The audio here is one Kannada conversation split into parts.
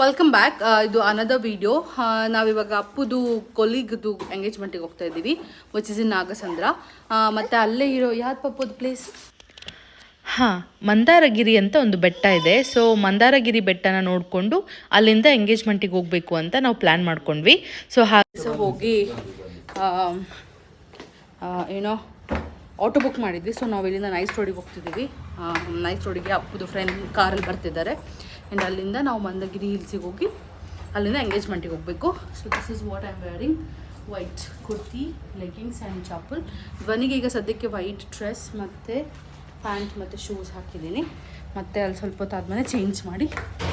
Welcome back. ಇದು ಅನದರ್ ವಿಡಿಯೋ. ನಾವಿವಾಗ ಅಪ್ಪುದು ಕೊಲೀಗ್ದು ಎಂಗೇಜ್ಮೆಂಟಿಗೆ ಹೋಗ್ತಾ ಇದ್ದೀವಿ, ವಿಚ್ ಇಸ್ ಇನ್ ನಾಗಸಂದ್ರ. ಮತ್ತು ಅಲ್ಲೇ ಇರೋ ಯಾವ್ದು ಪಪ್ಪುದು ಪ್ಲೇಸ್? ಮಂದಾರಗಿರಿ ಅಂತ ಒಂದು ಬೆಟ್ಟ ಇದೆ. ಸೊ ಮಂದಾರಗಿರಿ ಬೆಟ್ಟನ ನೋಡಿಕೊಂಡು ಅಲ್ಲಿಂದ ಎಂಗೇಜ್ಮೆಂಟಿಗೆ ಹೋಗಬೇಕು ಅಂತ ನಾವು ಪ್ಲ್ಯಾನ್ ಮಾಡ್ಕೊಂಡ್ವಿ. ಸೊ ಹೋಗಿ ಏನೋ ಆಟೋ ಬುಕ್ ಮಾಡಿದ್ವಿ. ಸೊ ನಾವು ಇಲ್ಲಿಂದ ನೈಸ್ ರೋಡಿಗೆ ಹೋಗ್ತಿದ್ದೀವಿ. ನೈಸ್ ರೋಡಿಗೆ ಅಪ್ಪುದು ಫ್ರೆಂಡ್ ಕಾರಲ್ಲಿ ಬರ್ತಿದ್ದಾರೆ. ಆ್ಯಂಡ್ ಅಲ್ಲಿಂದ ನಾವು ಮಂದಗಿರಿ ಹಿಲ್ಸಿಗೆ ಹೋಗಿ ಅಲ್ಲಿಂದ ಎಂಗೇಜ್ಮೆಂಟಿಗೆ ಹೋಗಬೇಕು. So this is what I am wearing. White kurti, leggings and chappal. ಧ್ವನಿಗೆ ಈಗ ಸದ್ಯಕ್ಕೆ ವೈಟ್ ಡ್ರೆಸ್ ಮತ್ತು ಪ್ಯಾಂಟ್ ಮತ್ತು ಶೂಸ್ ಹಾಕಿದ್ದೀನಿ. ಮತ್ತು ಅಲ್ಲಿ ಸ್ವಲ್ಪ ಹೊತ್ತಾದ್ಮೇಲೆ ಚೇಂಜ್ ಮಾಡಿ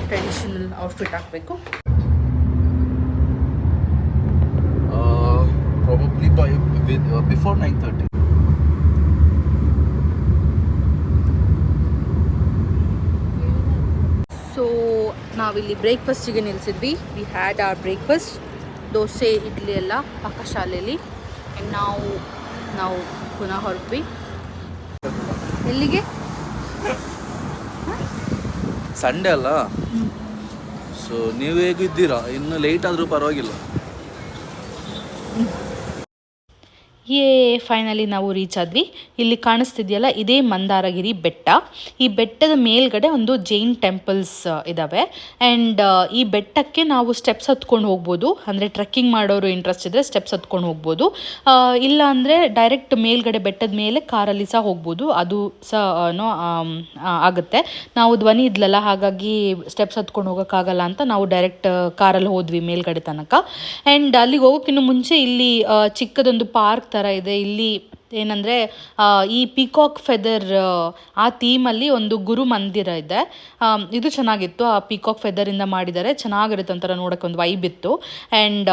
ಟ್ರೆಡಿಷನಲ್ ಔಟ್ಫಿಟ್ ಹಾಕಬೇಕು. Probably before 9:30. ಸೊ ನಾವಿಲ್ಲಿ ಬ್ರೇಕ್ಫಾಸ್ಟಿಗೆ ನಿಲ್ಲಿಸಿದ್ವಿ. We had our breakfast, dosa idli ಎಲ್ಲ ಪಾಕಶಾಲೆಯಲ್ಲಿ. ಆ್ಯಂಡ್ ನಾವು ಪುನಃ ಹೊರಟ್ವಿ. ಎಲ್ಲಿಗೆ? ಸಂಡೇ ಅಲ್ಲ, ಸೊ ನೀವು ಹೇಗಿದ್ದೀರಾ? ಇನ್ನು ಲೇಟ್ ಆದರೂ ಪರವಾಗಿಲ್ಲ. ಫೈನಲಿ ನಾವು ರೀಚ್ ಆದ್ವಿ. ಇಲ್ಲಿ ಕಾಣಿಸ್ತಿದೆಯಲ್ಲ, ಇದೇ ಮಂದಾರಗಿರಿ ಬೆಟ್ಟ. ಈ ಬೆಟ್ಟದ ಮೇಲ್ಗಡೆ ಒಂದು ಜೈನ್ ಟೆಂಪಲ್ಸ್ ಇದ್ದಾವೆ. ಆ್ಯಂಡ್ ಈ ಬೆಟ್ಟಕ್ಕೆ ನಾವು ಸ್ಟೆಪ್ಸ್ ಹತ್ಕೊಂಡು ಹೋಗ್ಬೋದು. ಅಂದರೆ ಟ್ರೆಕ್ಕಿಂಗ್ ಮಾಡೋರು ಇಂಟ್ರೆಸ್ಟ್ ಇದ್ದರೆ ಸ್ಟೆಪ್ಸ್ ಹತ್ಕೊಂಡು ಹೋಗ್ಬೋದು. ಇಲ್ಲ ಅಂದರೆ ಡೈರೆಕ್ಟ್ ಮೇಲ್ಗಡೆ ಬೆಟ್ಟದ ಮೇಲೆ ಕಾರಲ್ಲಿ ಸಹ ಹೋಗ್ಬೋದು. ಅದು ಸಹ ಆಗುತ್ತೆ. ನಾವು ಧ್ವನಿ ಇದ್ಲಲ್ಲ, ಹಾಗಾಗಿ ಸ್ಟೆಪ್ಸ್ ಹತ್ಕೊಂಡು ಹೋಗೋಕ್ಕಾಗಲ್ಲ ಅಂತ ನಾವು ಡೈರೆಕ್ಟ್ ಕಾರಲ್ಲಿ ಹೋದ್ವಿ ಮೇಲ್ಗಡೆ ತನಕ. ಆ್ಯಂಡ್ ಅಲ್ಲಿಗೆ ಹೋಗೋಕ್ಕಿಂತ ಮುಂಚೆ ಇಲ್ಲಿ ಚಿಕ್ಕದೊಂದು ಪಾರ್ಕ್ ಥರ ಇದೆ. ಇಲ್ಲಿ ಏನಂದರೆ ಈ ಪಿಕಾಕ್ ಫೆದರ್ ಆ ಥೀಮಲ್ಲಿ ಒಂದು ಗುರು ಮಂದಿರ ಇದೆ. ಇದು ಚೆನ್ನಾಗಿತ್ತು. ಆ ಪಿಕಾಕ್ ಫೆದರಿಂದ ಮಾಡಿದ್ದಾರೆ, ಚೆನ್ನಾಗಿರುತ್ತೆ, ಒಂಥರ ನೋಡೋಕ್ಕೆ ಒಂದು ವೈಬ್ ಇತ್ತು. ಆ್ಯಂಡ್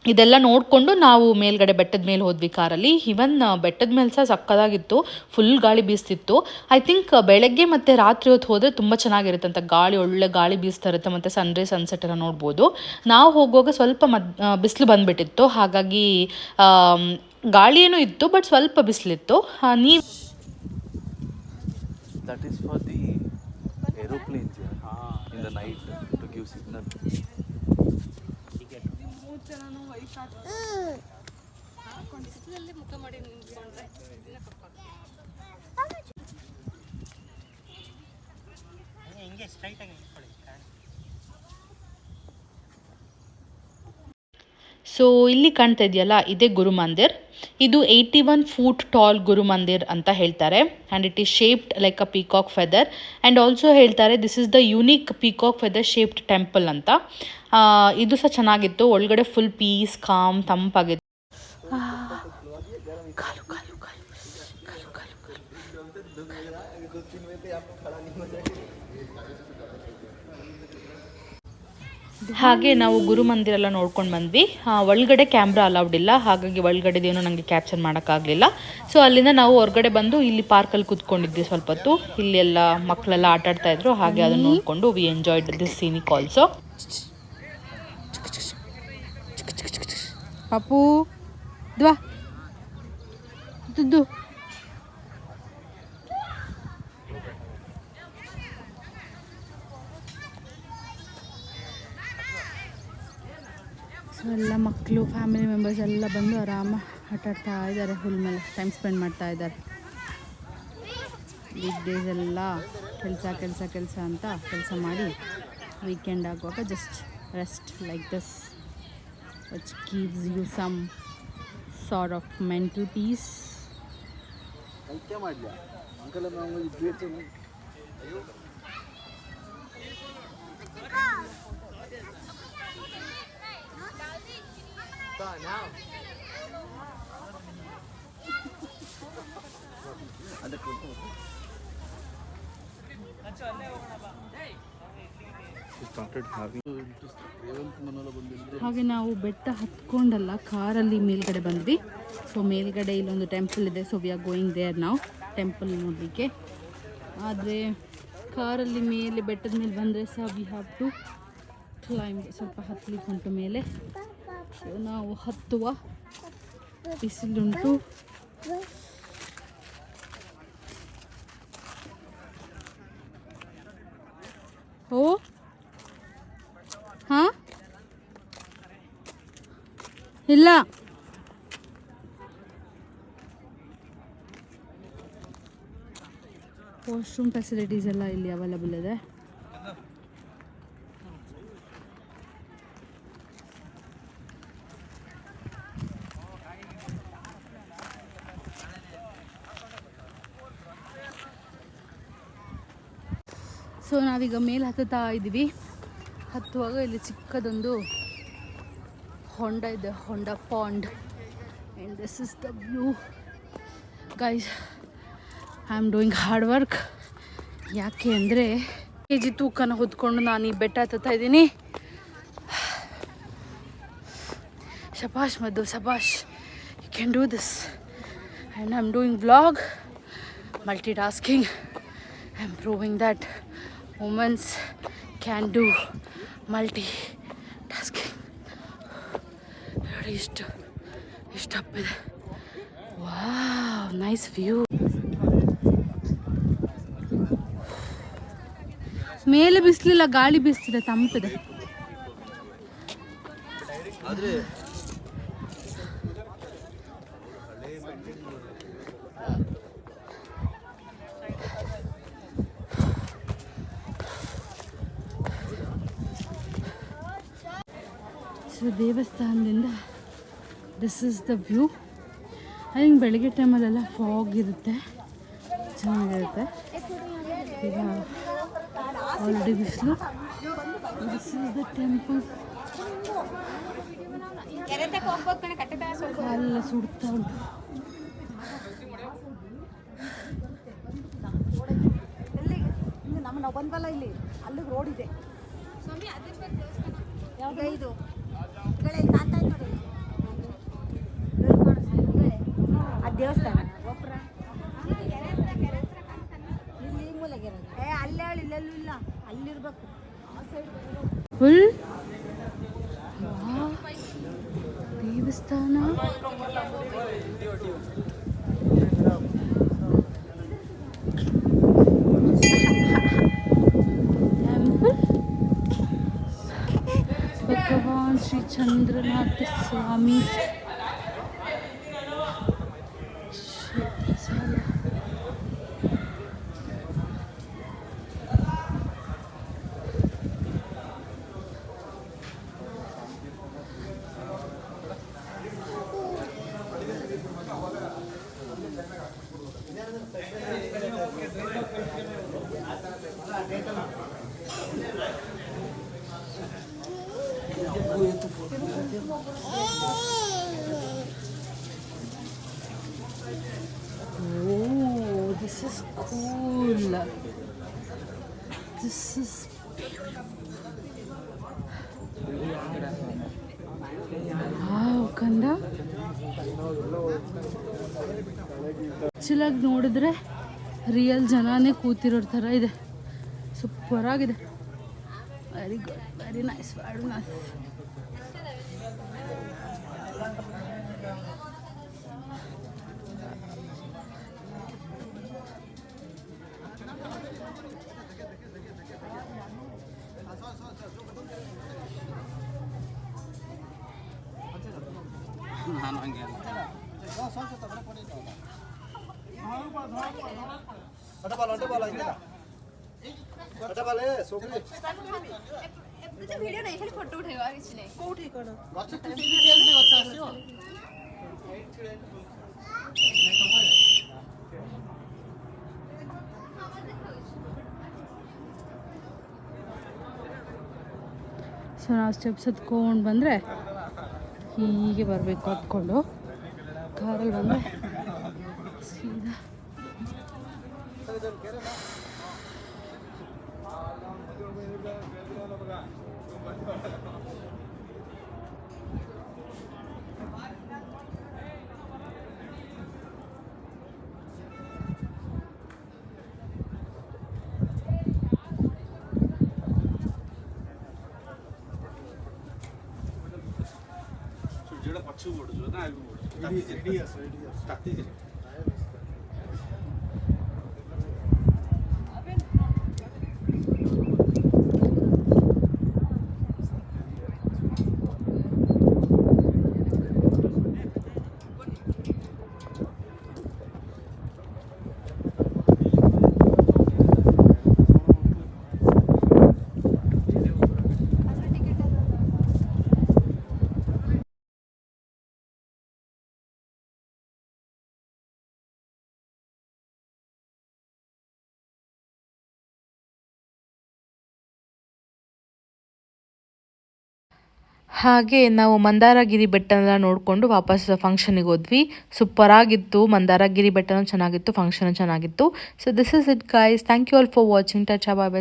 ಇದೆಲ್ಲ ನೋಡಿಕೊಂಡು ನಾವು ಮೇಲ್ಗಡೆ ಬೆಟ್ಟದ ಮೇಲೆ ಹೋದ್ವಿ ಕಾರಲ್ಲಿ. ಈವನ್ ಬೆಟ್ಟದ ಮೇಲೆ ಸಹ ಸಕ್ಕದಾಗಿತ್ತು, ಫುಲ್ ಗಾಳಿ ಬೀಸ್ತಿತ್ತು. ಐ ಥಿಂಕ್ ಬೆಳಗ್ಗೆ ಮತ್ತು ರಾತ್ರಿ ಹೊತ್ತು ಹೋದರೆ ತುಂಬ ಚೆನ್ನಾಗಿರುತ್ತೆ ಅಂತ. ಗಾಳಿ ಒಳ್ಳೆ ಗಾಳಿ ಬೀಸ್ತಾ ಇರುತ್ತೆ, ಮತ್ತು ಸನ್ರೈಸ್ ಸನ್ಸೆಟ್ ಎಲ್ಲ ನೋಡ್ಬೋದು. ನಾವು ಹೋಗುವಾಗ ಸ್ವಲ್ಪ ಬಿಸಿಲು ಬಂದುಬಿಟ್ಟಿತ್ತು, ಹಾಗಾಗಿ ಗಾಳಿ ಏನೂ ಇತ್ತು, ಬಟ್ ಸ್ವಲ್ಪ ಬಿಸಿಲಿತ್ತು. ನೀವು That is for the aeroplanes in the night to give signal. So ಇಲ್ಲಿ ಕಾಣ್ತಾ ಇದೆಯಲ್ಲ, ಇದೇ ಗುರು ಮಂದಿರ್. ಇದು 81 ಫೂಟ್ ಟಾಲ್ ಗುರು ಮಂದಿರ್ ಅಂತ ಹೇಳ್ತಾರೆ. And it is shaped like a peacock feather. And also ಹೇಳ್ತಾರೆ this is the unique peacock feather shaped temple ಅಂತ. ಇದು ಸಹ ಚೆನ್ನಾಗಿತ್ತು. ಒಳಗಡೆ ಫುಲ್ ಪೀಸ್, ಕಾಮ್, ತಂಪಾಗಿತ್ತು. ಹಾಗೆ ನಾವು ಗುರು ಮಂದಿರ ಎಲ್ಲ ನೋಡ್ಕೊಂಡು ಬಂದ್ವಿ. ಒಳಗಡೆ ಕ್ಯಾಮ್ರಾ ಅಲೌಡ್ ಇಲ್ಲ, ಹಾಗಾಗಿ ಒಳಗಡೆದೇನೋ ನನಗೆ ಕ್ಯಾಪ್ಚರ್ ಮಾಡೋಕ್ಕಾಗಲಿಲ್ಲ. ಸೊ ಅಲ್ಲಿಂದ ನಾವು ಹೊರಗಡೆ ಬಂದು ಇಲ್ಲಿ ಪಾರ್ಕಲ್ಲಿ ಕೂತ್ಕೊಂಡಿದ್ವಿ ಸ್ವಲ್ಪ ಹೊತ್ತು. ಇಲ್ಲಿ ಎಲ್ಲ ಮಕ್ಕಳೆಲ್ಲ ಆಟಾಡ್ತಾ ಇದ್ರು, ಹಾಗೆ ಅದನ್ನು ನೋಡಿಕೊಂಡು we enjoyed this scenic also. ಪಾಪು ದ್ವಾ ದುದ್ದು ಸೊ ಎಲ್ಲ ಮಕ್ಕಳು, ಫ್ಯಾಮಿಲಿ ಮೆಂಬರ್ಸ್ ಎಲ್ಲ ಬಂದು ಆರಾಮ ಆಟಾಡ್ತಾ ಇದ್ದಾರೆ. ಹುಲ್ ಮೇಲೆ ಟೈಮ್ ಸ್ಪೆಂಡ್ ಮಾಡ್ತಾ ಇದ್ದಾರೆ. ವೀಕ್ ಡೇಸ್ ಎಲ್ಲ ಕೆಲಸ ಅಂತ ಕೆಲಸ ಮಾಡಿ ವೀಕೆಂಡ್ ಆಗುವಾಗ just rest like this, which gives you some sort of mental peace. ಹಾಗೆ ನಾವು ಬೆಟ್ಟ ಹತ್ಕೊಂಡಲ್ಲ, ಕಾರಲ್ಲಿ ಮೇಲ್ಗಡೆ ಬಂದ್ವಿ. ಸೊ ಮೇಲ್ಗಡೆ ಇಲ್ಲೊಂದು ಟೆಂಪಲ್ ಇದೆ. So we are going there ನಾವು ಟೆಂಪಲ್ ನೋಡಲಿಕ್ಕೆ. ಆದರೆ ಕಾರಲ್ಲಿ ಮೇಲೆ ಬೆಟ್ಟದ ಮೇಲೆ ಬಂದರೆ ಸಹ ವಿ ಹ್ಯಾವ್ ಟು ಕ್ಲೈಂಬ್, ಸ್ವಲ್ಪ ಹತ್ತಲಿಕ್ಕೆ ಉಂಟು ಮೇಲೆ. ಸೊ ನಾವು ಹತ್ತುವ, ಬಿಸಿಲುಂಟು. ಓ ಹಾಂ ಇಲ್ಲ ವಾಶ್ರೂಮ್ ಫೆಸಿಲಿಟೀಸ್ ಎಲ್ಲ ಇಲ್ಲಿ ಅವೈಲಬಲ್ ಇದೆ. ಸೊ ನಾವೀಗ ಮೇಲೆ ಹತ್ತುತ್ತಾ ಇದ್ದೀವಿ. ಹತ್ತುವಾಗ ಇಲ್ಲಿ ಚಿಕ್ಕದೊಂದು ಹೊಂಡ ಇದೆ, ಹೊಂಡ pond. And this is the view guys. I am doing hard work. ಯಾಕೆ ಅಂದರೆ ಕೆಜಿ ತೂಕನ ಹೊತ್ಕೊಂಡು ನಾನು ಈ ಬೆಟ್ಟ ಹತ್ತುತ್ತಾ ಇದ್ದೀನಿ. ಶಬಾಷ್ ಮದ್ದು, ಶಬಾಷ್, you can do this. And I am doing vlog, multitasking. I am proving that womens can do multitasking. ನೋಡಿ ಎಷ್ಟು ಅಪ್ಪಿದೆ. Wow, nice view. ಮೇಲೆ ಬಿಸಿಲಿಲ್ಲ, ಗಾಳಿ ಬೀಸ್ತಿದೆ, ತಂಪಿದೆ. ಸೊ ದೇವಸ್ಥಾನದಿಂದ this is the view. I think ಬೆಳಗ್ಗೆ ಟೈಮಲ್ಲೆಲ್ಲ ಫಾಗ್ ಇರುತ್ತೆ, ಚೆನ್ನಾಗಿರುತ್ತೆ. ಈಗ ಆಲ್ರೆಡಿ ಬಿಸಿಲು. This is the temple. ಕಾಲೆಲ್ಲ ಸುಡ್ತಾ ಉಂಟು. ನಾವು ಬಂದ್ವಲ್ಲ ಇಲ್ಲಿ, ಅಲ್ಲಿಗೆ ರೋಡ್ ಇದೆ. ಯಾವುದು ಇದು ಆ ದೇವಸ್ಥಾನ ಇಲ್ಲಿ ಈ ಮೂಲೆಗೆ ಅಲ್ಲೇ ಹೇಳಿ, ಇಲ್ಲೆಲ್ಲೂ ಇಲ್ಲ, ಅಲ್ಲಿರ್ಬೇಕು ಆ ಸೈಡ್. ಫುಲ್ ದೇವಸ್ಥಾನ. ಭಗವಾನ್ ಶ್ರೀ ಚಂದ್ರನಾಥ ಸ್ವಾಮಿ. Oh, this is cool. This is wow, ಕಂದ. ಆ್ಯಕ್ಚುಲಾಗಿ ನೋಡಿದ್ರೆ ರಿಯಲ್ ಜನನೇ ಕೂತಿರೋ ಥರ ಇದೆ. ಸೂಪರ್ ಆಗಿದೆ. Very good, very nice, very nice. ನಾನು ಹಂಗೆ वीडियो नहीं खाली फोटो उठेगा किसी ने କୋଉଠି କ'ଣ ಸೊ ನಾವು ಸ್ಟೆಪ್ಸ್ ಹತ್ಕೊಂಡು ಬಂದರೆ ಹೀಗೆ ಬರಬೇಕು, ಹತ್ಕೊಂಡು ಕಾರಲ್ಲಿ ಬಂದರೆ ಸೀದಾ. जेड़ा पक्षी बोर्ड जो ना आगे बोर्ड ताकती जे ಹಾಗೆ ನಾವು ಮಂದಾರಗಿರಿ ಬೆಟ್ಟನೆಲ್ಲ ನೋಡಿಕೊಂಡು ವಾಪಸ್ ಫಂಕ್ಷನಿಗೆ ಹೋದ್ವಿ. ಸೂಪರಾಗಿತ್ತು, ಮಂದಾರಗಿರಿ ಬೆಟ್ಟನೂ ಚೆನ್ನಾಗಿತ್ತು, ಫಂಕ್ಷನ್ ಚೆನ್ನಾಗಿತ್ತು. So this is it guys, thank you all for watching. Tata bye bye.